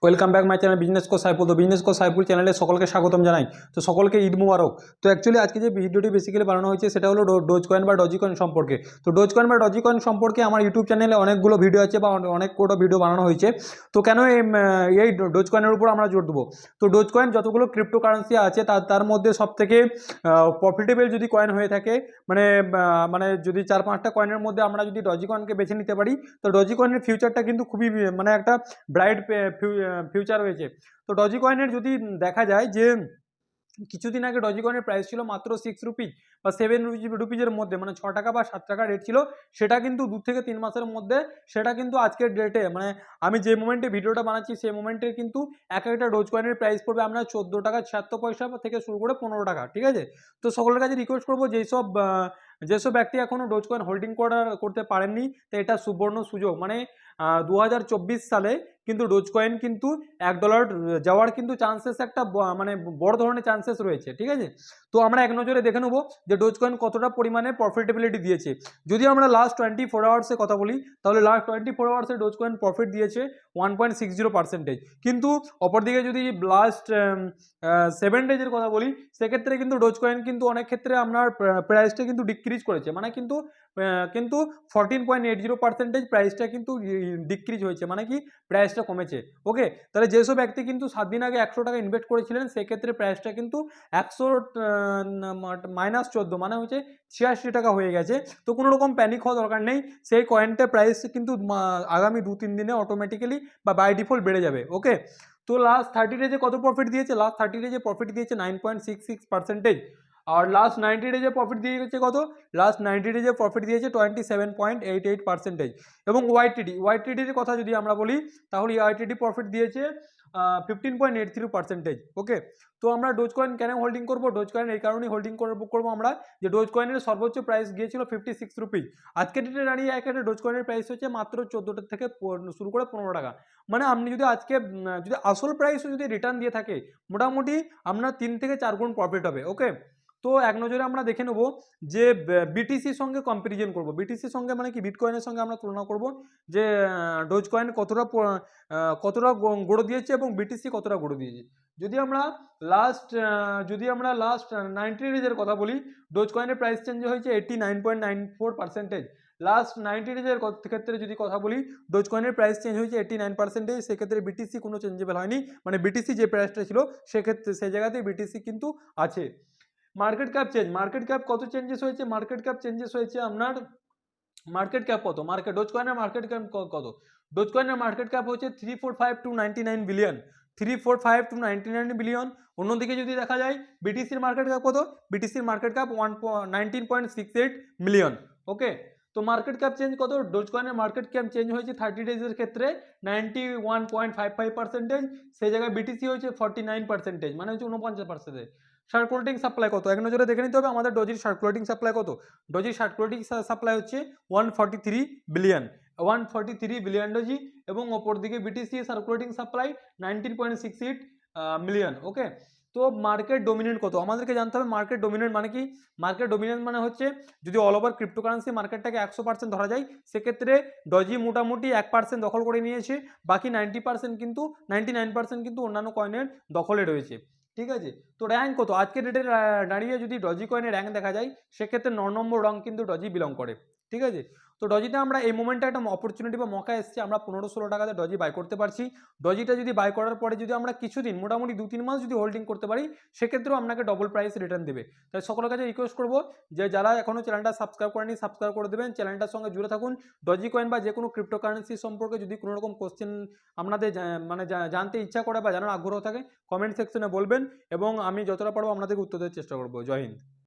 Welcome back my channel business কো সাইফুল। তো business কো সাইফুল চ্যানেলে সকলকে স্বাগতম জানাই। তো সকলকে ঈদ মুবারক। তো অ্যাকচুয়ালি আজকে যে ভিডিওটি বেসিক্যালি বানানো হয়েছে সেটা হলো ডোজ কয়েন বা ডজি কয়েন সম্পর্কে। তো ডোজ কয়েন বা ডজি কয়েন সম্পর্কে আমার ইউটিউব চ্যানেলে অনেকগুলো ভিডিও আছে বা অনেক কটা ভিডিও বানানো হয়েছে। তো কেন এই ডোজ কয়েনের উপর আমরা জোর দেবো? তো ডোজ কয়েন যতগুলো ক্রিপ্টো কারেন্সি আছে তার মধ্যে সব থেকে প্রফিটেবল যদি কয়েন হয়ে থাকে, মানে মানে যদি 4-5টা কয়েনের মধ্যে আমরা যদি ডজি কয়েনকে বেছে নিতে পারি, তো ডজি কয়েনের ফিউচারটা কিন্তু খুবই মানে একটা ব্রাইট ফিউচার রয়েছে। তো ডজি কয়েনের যদি দেখা যায় যে কিছুদিন আগে ডজি কয়েনের প্রাইস ছিল মাত্র 6 রুপিজ বা 7 রুপিজের মধ্যে, মানে 6 টাকা বা 7 টাকা রেট ছিল। সেটা কিন্তু 2 থেকে 3 মাসের মধ্যে সেটা কিন্তু আজকের ডেটে, মানে আমি যে মোমেন্টে ভিডিওটা বানাচ্ছি সেই মোমেন্টে কিন্তু এক একটা ডোজ কয়েনের প্রাইস পড়বে আপনার 14 টাকা 76 পয়সা থেকে শুরু করে 15 টাকা। ঠিক আছে? তো সকলের কাছে রিকোয়েস্ট করবো যেসব ব্যক্তি এখনো ডোজ কয়েন হোল্ডিং করতে পারেননি, তো এটা সুবর্ণ সুযোগ। মানে 2024 সালে কিন্তু ডোজ কয়েন কিন্তু $1 যাওয়ার কিন্তু চান্সেস একটা মানে বড় ধরনের চান্সেস রয়েছে। ঠিক আছে? তো আমরা এক নজরে দেখে নেবো যে ডোজ কয়েন কতটা পরিমাণে প্রফিটেবিলিটি দিয়েছে। যদি আমরা লাস্ট 24 আওয়ার্সে কথা বলি, তাহলে লাস্ট 24 আওয়ার্সে ডোজ কয়েন প্রফিট দিয়েছে 1.60%। কিন্তু অপরদিকে যদি লাস্ট 7 ডেজের কথা বলি, সেক্ষেত্রে কিন্তু ডোজ কয়েন কিন্তু অনেক ক্ষেত্রে আপনার প্রাইসটা কিন্তু ডিক্রিজ করেছে, মানে কিন্তু 14.80% প্রাইসটা কিন্তু ডিক্রিজ হয়েছে, মানে কি প্রাইসটা কমেছে। ওকে, তাহলে যেসব ব্যক্তি কিন্তু 7 দিন আগে 100 টাকা ইনভেস্ট করেছিলেন, সেক্ষেত্রে প্রাইসটা কিন্তু 100 -14, মানে হচ্ছে 86 টাকা হয়ে গেছে। তো কোনো রকম প্যানিক হওয়া দরকার নেই, সেই কয়েনটা প্রাইস কিন্তু আগামী 2-3 দিনে অটোমেটিক্যালি বা বাই ডিফল্ট বেড়ে যাবে। ওকে, তো লাস্ট 30 ডেজে কত প্রফিট দিয়েছে? লাস্ট 30 ডেজে প্রফিট দিয়েছে 9.66%। আর লাস্ট 90 ডেজে প্রফিট দিয়েছে কত? লাস্ট 90 ডেজে প্রফিট দিয়েছে 27.88%। এবং ওয়াইটিডির কথা যদি আমরা বলি, তাহলে ওয়াইটিডি প্রফিট দিয়েছে 15.83%। ওকে, তো আমরা ডোজ কয়েন কেন হোল্ডিং করবো? ডোজ কয়েন এই কারণেই হোল্ডিং করবো আমরা, যে ডোজ কয়েনের সর্বোচ্চ প্রাইস গিয়েছিল 56 রুপিজ। আজকের ডেটে দাঁড়িয়ে এক একটা ডোজ কয়েনের প্রাইস হচ্ছে মাত্র 14 থেকে শুরু করে 15 টাকা। মানে আপনি যদি আজকে যদি আসল প্রাইসও যদি রিটার্ন দিয়ে থাকে, মোটামুটি আপনার 3 থেকে 4 গুণ প্রফিট হবে। ওকে, তো এক নজরে আমরা দেখে নেবো যে বিটিসির সঙ্গে কম্পারিজন করব। বিটিসির সঙ্গে মানে কি, বিটকয়েনের সঙ্গে আমরা তুলনা করব যে ডোজ কয়েন কতটা গড়ে দিয়েছে এবং বিটিসি কতটা গড়ে দিয়েছে। যদি আমরা লাস্ট 90 ডেজের কথা বলি, ডোজ কয়েনের প্রাইস চেঞ্জ হয়েছে 89.94%। লাস্ট 90 ডেজের ক্ষেত্রে যদি কথা বলি, ডোজ কয়েনের প্রাইস চেঞ্জ হয়েছে 89%। সেক্ষেত্রে বিটিসি কোনো চেঞ্জেবল হয়নি, মানে বিটিসি যে প্রাইসটা ছিল সেক্ষেত্রে সেই জায়গাতেই বিটিসি কিন্তু আছে। মার্কেট ক্যাপ কত চেঞ্জেস হয়েছে? মার্কেট ক্যাপ চেঞ্জেস হয়েছে আপনার, মার্কেট ক্যাপ কত? ডোজ কয়েনের মার্কেট ক্যাপ কত? ডোজ কয়েনের মার্কেট ক্যাপ হচ্ছে 345 টু 99 বিলিয়ন। 345 two 99 billion. অন্যদিকে যদি দেখা যায় বিটিসির মার্কেট ক্যাপ কত? বিটিসির মার্কেট ক্যাপ 19.68 মিলিয়ন। ওকে, তো মার্কেট ক্যাপ চেঞ্জ কত? ডোজ কয়েনের মার্কেট ক্যাপ চেঞ্জ হয়েছে 30 ডেজের ক্ষেত্রে 91.55%। সেই জায়গায় বিটিসি হয়েছে 49%, মানে হচ্ছে 49%। সার্কুলেটিং সাপ্লাই কত? এক নজরে দেখে নিতে হবে আমাদের ডোজির সার্কুলেটিং সাপ্লাই কত। ডোজির সার্কুলেটিং সাপ্লাই হচ্ছে 143 বিলিয়ন। 143 billion doji. এবং অপর দিকে বিটিসি সার্কুলেটিং সাপ্লাই 19.68 মিলিয়ন। ওকে, তো মার্কেট ডোমিনেন্ট কত? আমাদেরকে জানতে হবে মার্কেট ডোমিনেন্ট মানে কি। মার্কেট ডোমিনেন্ট মানে হচ্ছে যদি অল ওভার ক্রিপ্টোকারেন্সি মার্কেটটাকে 100% ধরা যায়, সেক্ষেত্রে ডজি মোটামুটি 1% দখল করে নিয়েছে, বাকি 99% কিন্তু অন্যান্য কয়েনের দখলে রয়েছে। ঠিক আছে? তো র্যাঙ্ক কত? আজকের ডেটে দাঁড়িয়ে যদি ডজি কয়েনের র্যাঙ্ক দেখা যায়, সেক্ষেত্রে 9 নম্বর রং কিন্তু ডজি বিলং করে। ঠিক আছে? তো ডজিতে আমরা এই মোমেন্টে একটা অপরচুনিটি বা মকা এসছে, আমরা 15-16 টাকাতে ডজি বাই করতে পারছি। ডজিটা যদি বাই করার পরে যদি আমরা কিছুদিন মোটামুটি 2-3 মাস যদি হোল্ডিং করতে পারি, সেক্ষেত্রেও আপনাকে ডবল প্রাইস রিটার্ন দেবে। তাই সকলের কাছে রিকোয়েস্ট করবো যে যারা এখনও চ্যানেলটা সাবস্ক্রাইব করেনি, সাবস্ক্রাইব করে দেবেন, চ্যানেলটার সঙ্গে জুড়ে থাকুন। ডজি কয়েন বা যে কোনো ক্রিপ্টোকারেন্সি সম্পর্কে যদি কোনো রকম কোশ্চেন আপনাদের মানে জানতে ইচ্ছা করে বা জানার আগ্রহ থাকে, কমেন্ট সেকশনে বলবেন এবং আমি যতটা পারবো আপনাদেরকে উত্তর দেওয়ার চেষ্টা করবো। জয় হিন্দ।